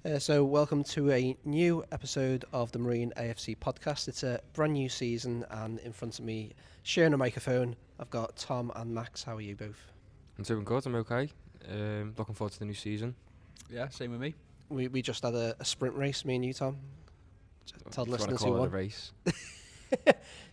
So welcome to a new episode of the Marine AFC podcast. It's a brand new season, and in front of me, sharing a microphone, I've got Tom and Max. How are you both? I'm doing good, I'm okay. Looking forward to the new season. Yeah, same with me. We just had a sprint race, me and you, Tom. Tell the If you want listeners to who call it a won. race.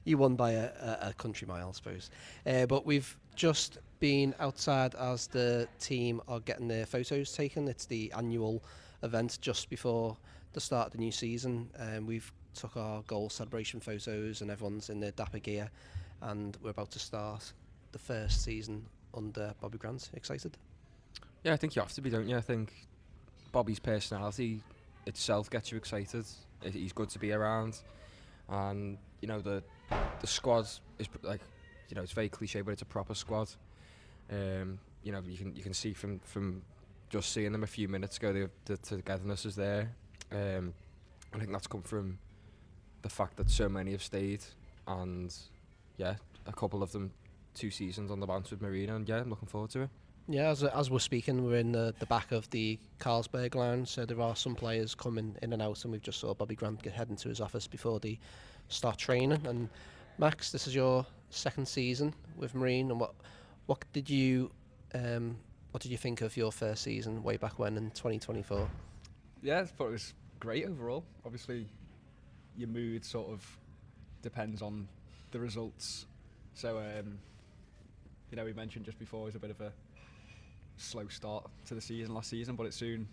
You won by a country mile, I suppose. But we've just been outside as the team are getting their photos taken. It's the annual event just before the start of the new season. We've took our goal celebration photos and everyone's in their dapper gear, and we're about to start the first season under Bobby Grant. Excited? Yeah, I think you have to be, don't you? I think Bobby's personality itself gets you excited. He's good to be around, and you know the squad is like, you know, it's very cliche, but it's a proper squad. You know, you can see from just seeing them a few minutes ago, the togetherness is there. I think that's come from the fact that so many have stayed, and yeah, a couple of them 2 seasons on the bounce with Marina, and yeah, I'm looking forward to it. Yeah, as we're speaking, we're in the back of the Carlsberg lounge, so there are some players coming in and out, and we've just saw Bobby Grant get head into his office before they start training. And Max, this is your second season with Marine, and what did you think of your first season way back when in 2024? Yeah, I thought it was great overall. Obviously, your mood sort of depends on the results. So, you know, we mentioned just before it was a bit of a slow start to the season last season, but it soon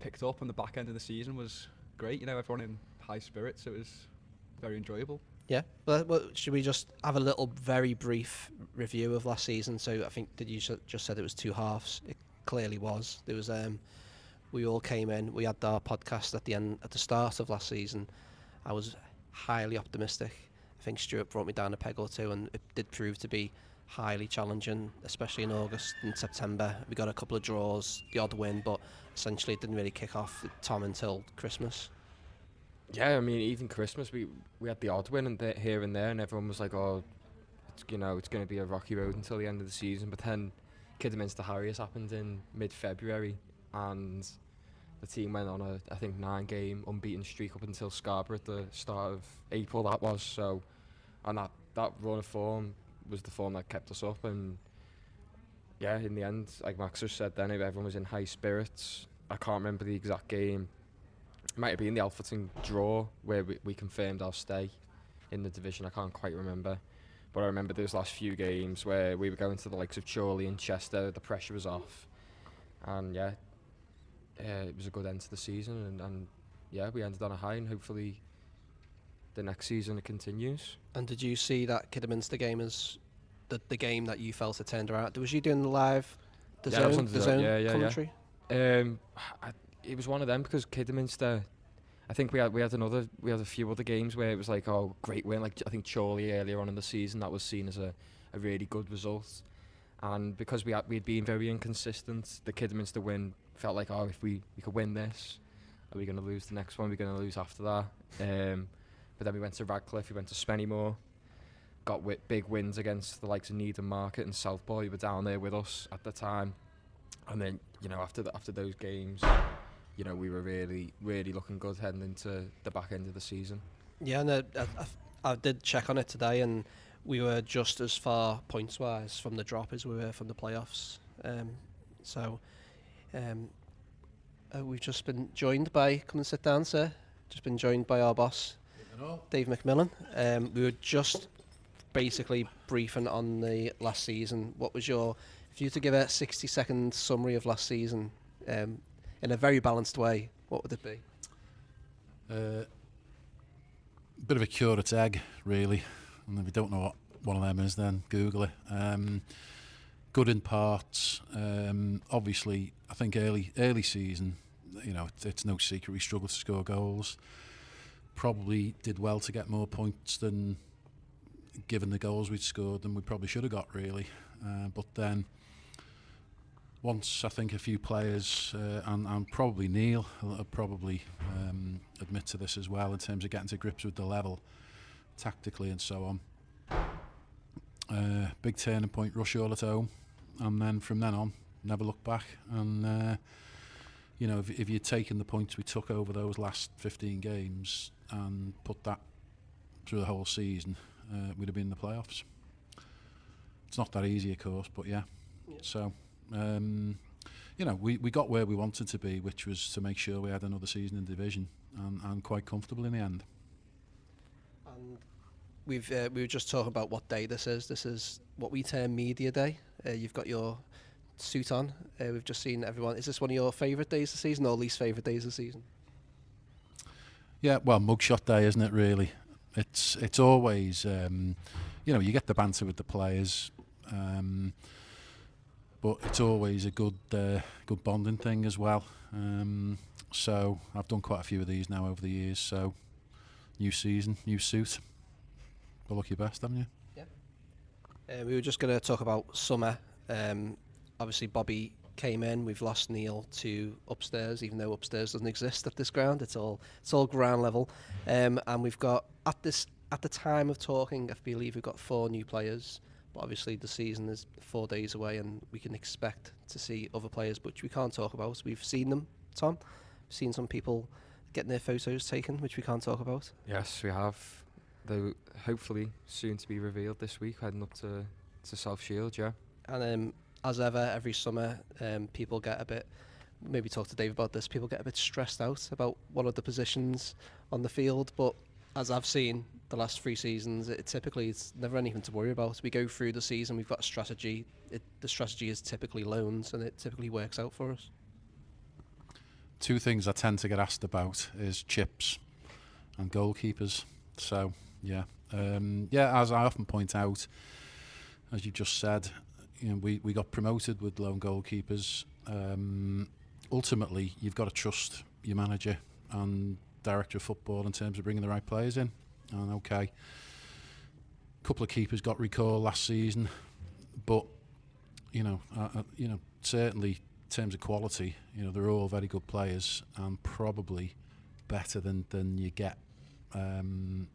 picked up, and the back end of the season was great. You know, everyone in high spirits. It was very enjoyable. Yeah, well, should we just have a little very brief review of last season? So I think that you just said it was 2 halves. It clearly was. There was we all came in. We had our podcast at the start of last season. I was highly optimistic. I think Stuart brought me down a peg or two, and it did prove to be highly challenging, especially in August and September. We got a couple of draws, the odd win, but essentially it didn't really kick off, Tom, until Christmas. Yeah, I mean, even Christmas, we had the odd win here and there, and everyone was like, "Oh, it's going to be a rocky road until the end of the season." But then Kidderminster Harriers happened in mid-February, and the team went on a, I think, 9-game unbeaten streak up until Scarborough at the start of April. That was so, and that run of form was the form that kept us up. And yeah, in the end, like Max just said, then everyone was in high spirits. I can't remember the exact game. It might have been the Alfreton draw where we confirmed our stay in the division. I can't quite remember, but I remember those last few games where we were going to the likes of Chorley and Chester. The pressure was off, and yeah, it was a good end to the season, and yeah, we ended on a high, and hopefully the next season it continues. And did you see that Kidderminster game as the game that you felt it turned around? Was you doing the live, the zone commentary? It was one of them because Kidderminster, I think we had a few other games where it was like, oh, great win. Like I think Chorley earlier on in the season, that was seen as a really good result. And because we'd been very inconsistent, the Kidderminster win felt like, oh, if we could win this, are we going to lose the next one? Are we going to lose after that? But then we went to Radcliffe, we went to Spennymoor, got big wins against the likes of Needham Market and Southport, who were down there with us at the time. And then, you know, after those games, you know, we were really, really looking good heading into the back end of the season. Yeah, and I did check on it today, and we were just as far points-wise from the drop as we were from the playoffs. We've just been joined by, come and sit down, sir. Just been joined by our boss, Dave McMillan. We were just basically briefing on the last season. What was if you were to give a 60-second summary of last season, in a very balanced way, what would it be? Bit of a curate's egg, really. And if you don't know what one of them is, then Google it. Good in parts. Obviously, I think early season, you know, it's no secret we struggled to score goals. Probably did well to get more points than, given the goals we'd scored, than we probably should have got, really. But then, once I think a few players, and probably Neil, will probably admit to this as well, in terms of getting to grips with the level, tactically and so on. Big turning point, rush all at home, and then from then on, never look back. And you know, if you'd taken the points we took over those last 15 games and put that through the whole season, we'd have been in the playoffs. It's not that easy, of course, but yeah. So, you know, we got where we wanted to be, which was to make sure we had another season in division, and quite comfortable in the end. And we were just talking about what day this is. This is what we term Media Day. You've got your suit on. We've just seen everyone. Is this one of your favourite days of the season or least favourite days of the season? Yeah, well, mugshot day, isn't it? Really, it's always you know, you get the banter with the players, but it's always a good bonding thing as well. So I've done quite a few of these now over the years. So new season, new suit. Well, look your best, haven't you? Yeah. We were just going to talk about summer. Obviously, Bobby came in. We've lost Neil to upstairs, even though upstairs doesn't exist at this ground. It's all ground level. And we've got at the time of talking, I believe we've got 4 new players. But obviously, the season is 4 days away, and we can expect to see other players, which we can't talk about. We've seen them, Tom. We've seen some people getting their photos taken, which we can't talk about. Yes, we have. Though hopefully soon to be revealed this week, heading up to South Shield, yeah. And as ever, every summer, people get a bit, maybe talk to Dave about this, people get a bit stressed out about one of the positions on the field, but as I've seen the last 3 seasons, it's never anything to worry about. We go through the season, we've got a strategy. The strategy is typically loans, and it typically works out for us. 2 things I tend to get asked about is chips and goalkeepers. So, yeah. As I often point out, as you just said, you know, we got promoted with lone goalkeepers. Ultimately, you've got to trust your manager and director of football in terms of bringing the right players in. And okay, a couple of keepers got recall last season, but you know, certainly in terms of quality, you know, they're all very good players and probably better than you get on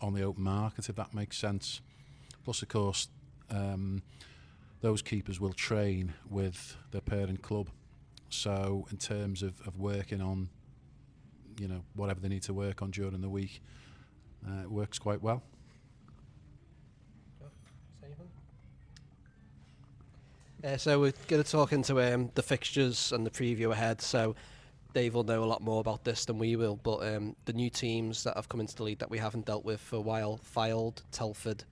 the open market, if that makes sense. Plus, of course, those keepers will train with their parent club. So in terms of working on, you know, whatever they need to work on during the week, it works quite well. So we're going to talk into the fixtures and the preview ahead. So Dave will know a lot more about this than we will. But the new teams that have come into the league that we haven't dealt with for a while: Fylde, Telford,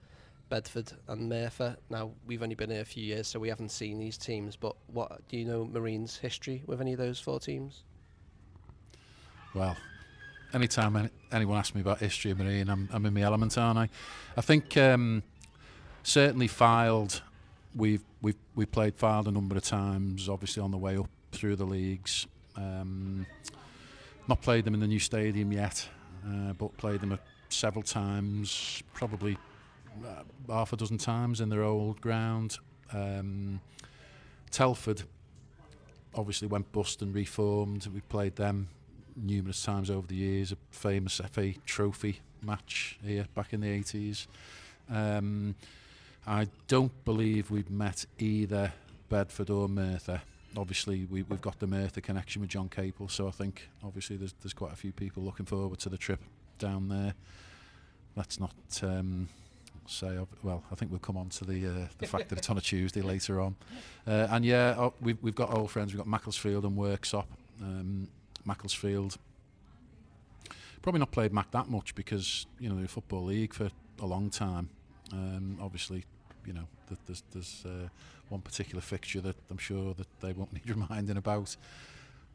Bedford and Merthyr. Now, we've only been here a few years, so we haven't seen these teams. But what do you know Marine's history with any of those 4 teams? Well, anytime anyone asks me about history of Marine, I'm in my element, aren't I? I think certainly Fylde, we've played Fylde a number of times, obviously on the way up through the leagues. Not played them in the new stadium yet, but played them several times, probably half a dozen times in their old ground. Telford obviously went bust and reformed. We played them numerous times over the years. A famous FA Trophy match here back in the 80s. I don't believe we've met either Bedford or Merthyr. Obviously, we've got the Merthyr connection with John Capel, so I think obviously there's quite a few people looking forward to the trip down there. Let's not say, well, I think we'll come on to the fact that it's on a Tuesday later on. And yeah, we've got old friends. We've got Macclesfield and Worksop. Macclesfield probably not played Mac that much because, you know, they're a football league for a long time. Obviously, you know, there's one particular fixture that I'm sure that they won't need reminding about.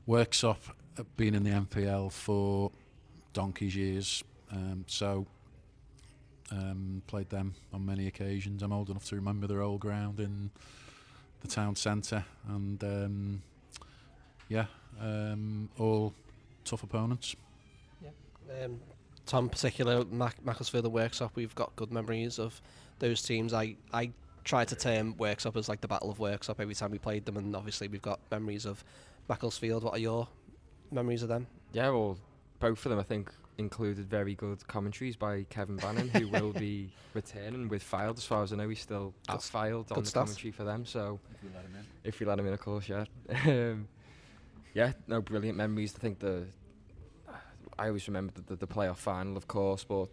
Worksop have been in the MPL for donkey's years, so played them on many occasions. I'm old enough to remember their old ground in the town centre, and all tough opponents. Yeah. Tom, particular Macclesfield and Worksop, we've got good memories of those teams. I try to term Worksop as like the Battle of Worksop every time we played them, and obviously we've got memories of Macclesfield. What are your memories of them? Yeah, well, both of them I think included very good commentaries by Kevin Bannon, who will be returning with Fylde. As far as I know, he's still at Fylde on the commentary for them. So if we let him in, of course, yeah. Yeah, no, brilliant memories. I think I always remember the playoff final, of course, but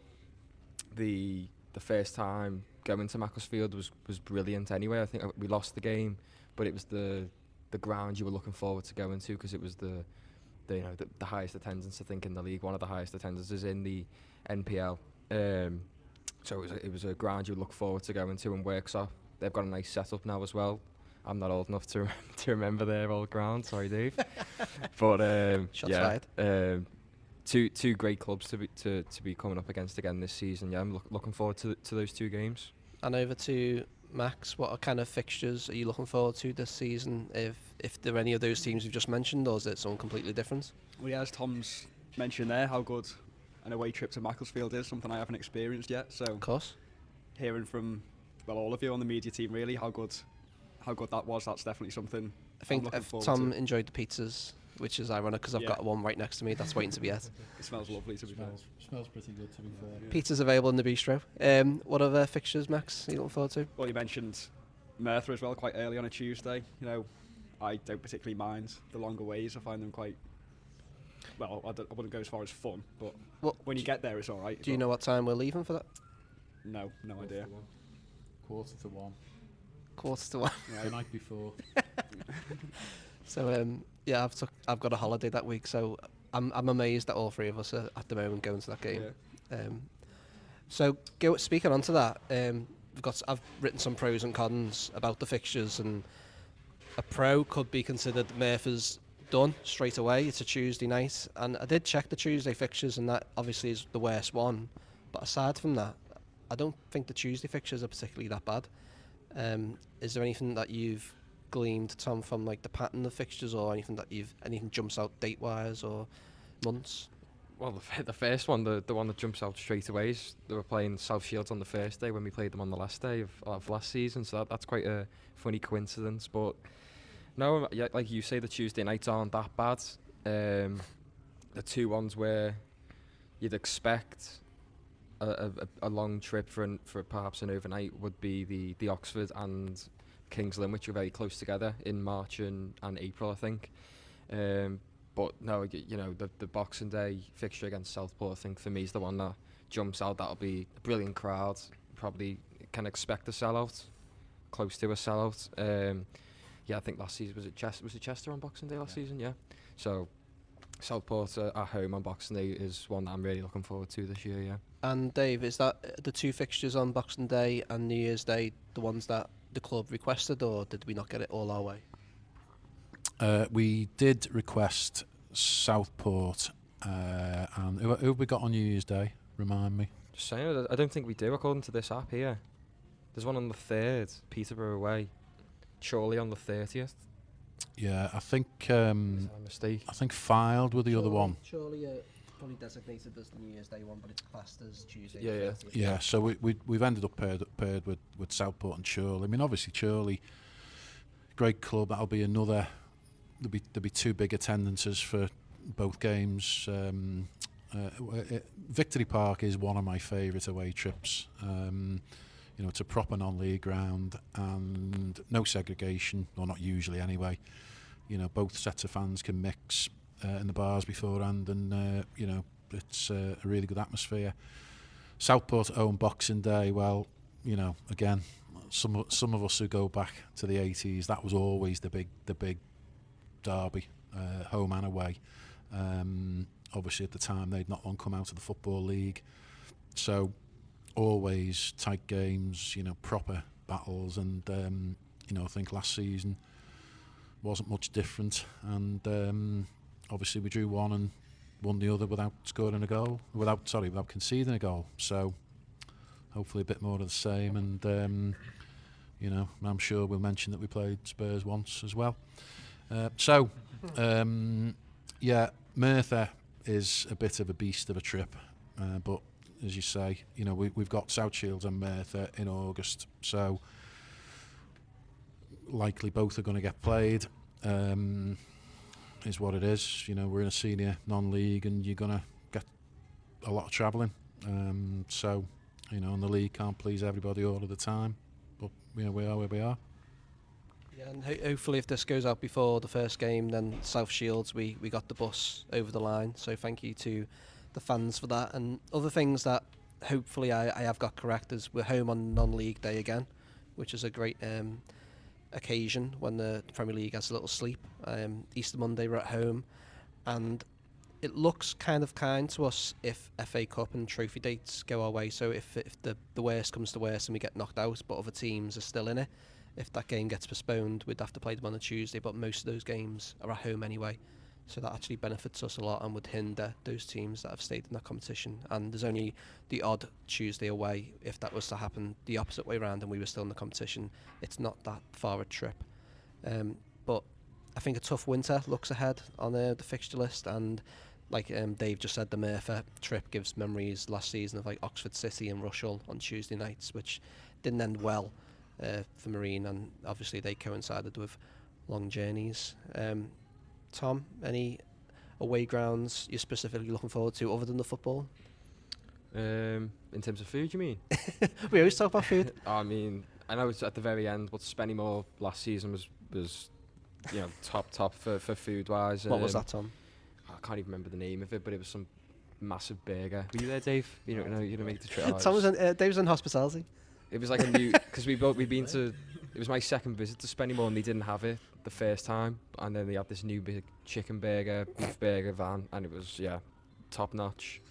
the first time going to Macclesfield was brilliant. Anyway, I think we lost the game, but it was the ground you were looking forward to going to, because it was the highest attendance, I think, in the league, one of the highest attendances in the NPL. So it was a ground you look forward to going to, and Worksop, they've got a nice setup now as well. I'm not old enough to remember their old ground, sorry Dave. But Shots fired. Two great clubs to be coming up against again this season. Yeah, I'm looking forward to those two games. And over to Max, what kind of fixtures are you looking forward to this season? If there are any of those teams you've just mentioned, or is it something completely different? Well, yeah, as Tom's mentioned there, how good an away trip to Macclesfield is, something I haven't experienced yet. So, Of course. hearing from all of you on the media team, really, how good that was. That's definitely something I think I'm looking if forward Tom to. enjoyed the pizzas, which is ironic because I've Yeah. got one right next to me that's waiting to be ate. It smells lovely, to be fair. Smells pretty good, to be fair. Yeah. Pizza's available in the bistro. What other fixtures, Max, are you looking forward to? Well, you mentioned Merthyr as well, quite early on a Tuesday. You know, I don't particularly mind the longer ways. I find them quite. Well, I wouldn't go as far as fun, but Well, when you get there, it's all right. do you but know what time we're leaving for that? No idea. Quarter to 1. Quarter to 1. Yeah. The night before. So yeah, I've got a holiday that week, so I'm amazed that all three of us are at the moment going to that game. Yeah. So speaking on to that, I've written some pros and cons about the fixtures, and a pro could be considered Merthyr's done straight away. It's a Tuesday night, and I did check the Tuesday fixtures, and that obviously is the worst one. But aside from that, I don't think the Tuesday fixtures are particularly that bad. Is there anything that you've gleaned, Tom, from like the pattern of fixtures, or anything jumps out date wise or months? Well, the first one, the one that jumps out straight away is they were playing South Shields on the first day when we played them on the last day of last season. So that's quite a funny coincidence. But no, yeah, like you say, the Tuesday nights aren't that bad. The two ones where you'd expect a long trip for perhaps an overnight would be the Oxford and Kings Lynn, which are very close together in March and April, I think. But no, you know, the Boxing Day fixture against Southport, I think for me is the one that jumps out. That'll be a brilliant crowd. Probably can expect a sellout, close to a sellout. Yeah, I think last season was it Chester on Boxing Day last season? Yeah. So Southport at home on Boxing Day is one that I'm really looking forward to this year. Yeah. And Dave, is that the two fixtures on Boxing Day and New Year's Day the ones that the club requested, or did we not get it all our way? We did request Southport, and who have we got on New Year's Day? Remind me. Just saying, I don't think we do according to this app here. There's one on the 3rd, Peterborough away. Chorley on the 30th. Yeah, I think Is that a mistake? I think Filed were the other one. Surely probably designated as the New Year's Day one, but it's classed as Tuesday. Yeah, yeah. Yeah, so we've ended up paired with Southport and Chorley. I mean, obviously Chorley, great club. That'll be another. There'll be two big attendances for both games. Victory Park is one of my favourite away trips. You know, it's a proper non-league ground and no segregation, or not usually anyway. You know, both sets of fans can mix in the bars beforehand, and you know, it's a really good atmosphere. Southport own Boxing Day. Well, you know, again, some of us who go back to the 80s, that was always the big derby, home and away. Obviously, at the time, they'd not long come out of the Football League, so always tight games, you know, proper battles, and you know, I think last season wasn't much different, and obviously we drew one and won the other without conceding a goal. So hopefully a bit more of the same, and you know, I'm sure we'll mention that we played Spurs once as well. Yeah, Merthyr is a bit of a beast of a trip, but as you say, you know, we've got South Shields and Merthyr in August, so likely both are going to get played. Is what it is. You know, we're in a senior non-league, and you're going to get a lot of travelling. So, you know, and the league can't please everybody all of the time, but you know, we are where we are. Yeah, and hopefully if this goes out before the first game, then South Shields, we got the bus over the line. So thank you to the fans for that. And other things that hopefully I have got correct is we're home on non-league day again, which is a great occasion when the Premier League has a little sleep. Easter Monday we're at home, and it looks kind of kind to us if FA Cup and trophy dates go our way. So if the worst comes to worst and we get knocked out, but other teams are still in it, if that game gets postponed, we'd have to play them on a Tuesday, but most of those games are at home anyway. So that actually benefits us a lot and would hinder those teams that have stayed in that competition. And there's only the odd Tuesday away. If that was to happen the opposite way around and we were still in the competition, it's not that far a trip. But I think a tough winter looks ahead on the fixture list. And like Dave just said, the Merthyr trip gives memories last season of like Oxford City and Rushall on Tuesday nights, which didn't end well for Marine, and obviously they coincided with long journeys. Tom, any away grounds you're specifically looking forward to other than the football? In terms of food, you mean? We always talk about food. I mean, I know it's at the very end, but Spennymoor last season was top for food wise. What was that, Tom? I can't even remember the name of it, but it was some massive burger. Were you there, Dave? You don't know, you didn't make the trip. Tom was Dave was in hospitality. It was like a new, because we've been to. It was my second visit to Spennymoor, and they didn't have it the first time, and then they had this new big chicken burger, beef burger van, and it was top notch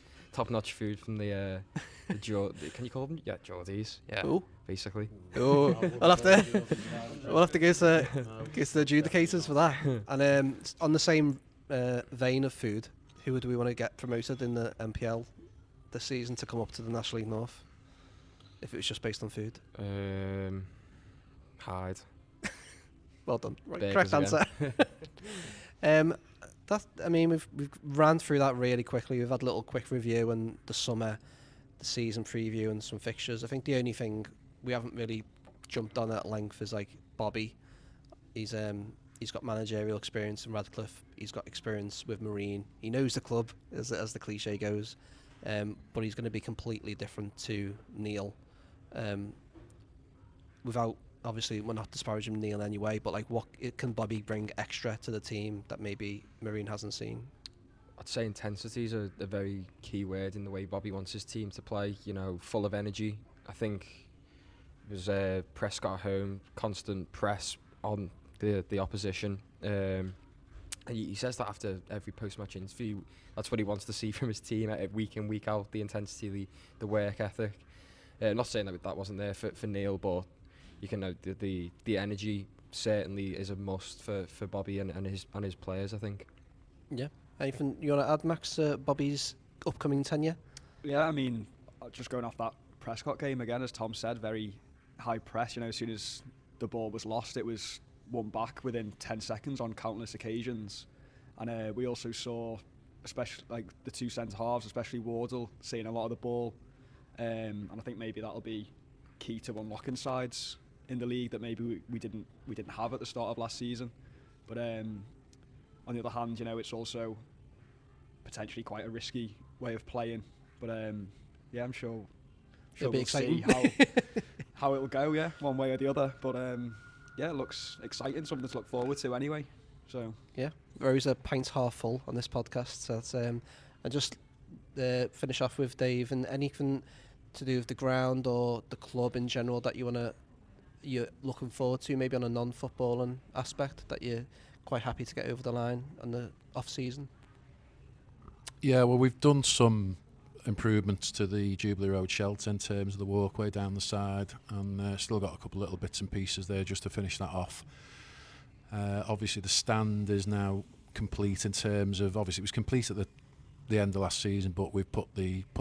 food from the can you call them? Yeah, Geordies. Yeah, Ooh. Basically. Oh, we'll have to go to the adjudicators for that. And on the same vein of food, who do we want to get promoted in the MPL this season to come up to the National League North? If it was just based on food. Hyde. Well done. Right, Burgers correct answer. We've ran through that really quickly. We've had a little quick review and the summer, the season preview and some fixtures. I think the only thing we haven't really jumped on at length is like Bobby. He's got managerial experience in Radcliffe. He's got experience with Marine. He knows the club, as the cliche goes. But he's going to be completely different to Neil. Without, obviously, we're not disparaging Neil anyway, but like, what can Bobby bring extra to the team that maybe Marine hasn't seen? I'd say intensity is a very key word in the way Bobby wants his team to play. Full of energy. I think it was Prescott at home, constant press on the opposition. And he says that after every post-match interview. That's what he wants to see from his team week in, week out, the intensity, the work ethic. Not saying that wasn't there for Neil, but you can know the energy certainly is a must for Bobby and his players, I think. Yeah. Anything you want to add, Max, Bobby's upcoming tenure? Yeah, I mean, just going off that Prescott game again, as Tom said, very high press. As soon as the ball was lost, it was won back within 10 seconds on countless occasions. And we also saw, especially like the two centre halves, especially Wardle, seeing a lot of the ball. And I think maybe that'll be key to unlocking sides in the league that maybe we didn't have at the start of last season. But on the other hand, it's also potentially quite a risky way of playing. But yeah, I'm sure we'll see how it'll go. Yeah, one way or the other. But yeah, it looks exciting, something to look forward to anyway. So yeah, Rose a pint half full on this podcast. So that's, and just finish off with Dave, and anything to do with the ground or the club in general that you're looking forward to, maybe on a non-footballing aspect that you're quite happy to get over the line on the off season. Yeah, well, we've done some improvements to the Jubilee Road shelter in terms of the walkway down the side, and still got a couple of little bits and pieces there just to finish that off. Obviously the stand is now complete in terms of, obviously it was complete at the end of last season, but we've put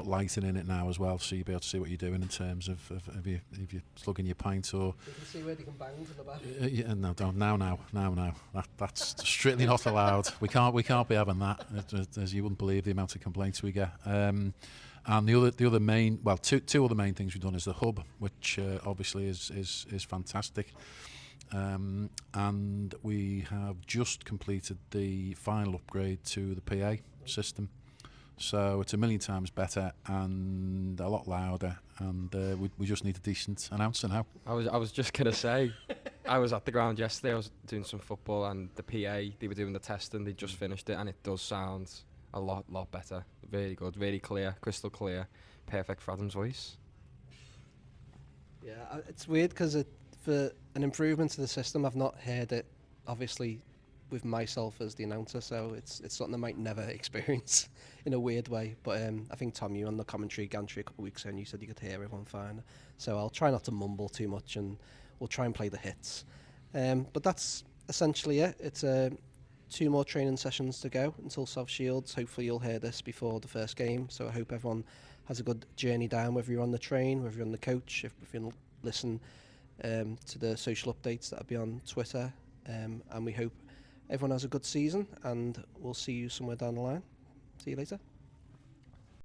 lighting in it now as well, so you'll be able to see what you're doing in terms of if you're slugging your pint or. You can see where they can bang to the back. Yeah, no, don't now. That's strictly not allowed. We can't be having that, as you wouldn't believe the amount of complaints we get. And the other main, well, two other main things we've done is the hub, which obviously is fantastic. And we have just completed the final upgrade to the PA system. So it's 1,000,000 times better and a lot louder, and we just need a decent announcer now. I was just gonna say, I was at the ground yesterday. I was doing some football, and the PA, they were doing the testing. They just finished it, and it does sound a lot better. Very good, very clear, crystal clear, perfect for Adam's voice. Yeah, it's weird because for an improvement to the system, I've not heard it, obviously, with myself as the announcer, so it's something I might never experience in a weird way. But I think, Tom, you on the commentary gantry a couple of weeks ago, and you said you could hear everyone fine. So I'll try not to mumble too much, and we'll try and play the hits. But that's essentially it. It's 2 more training sessions to go until South Shields. Hopefully you'll hear this before the first game, so I hope everyone has a good journey down, whether you're on the train, whether you're on the coach, if you listen to the social updates that'll be on Twitter, and we hope everyone has a good season, and we'll see you somewhere down the line. See you later.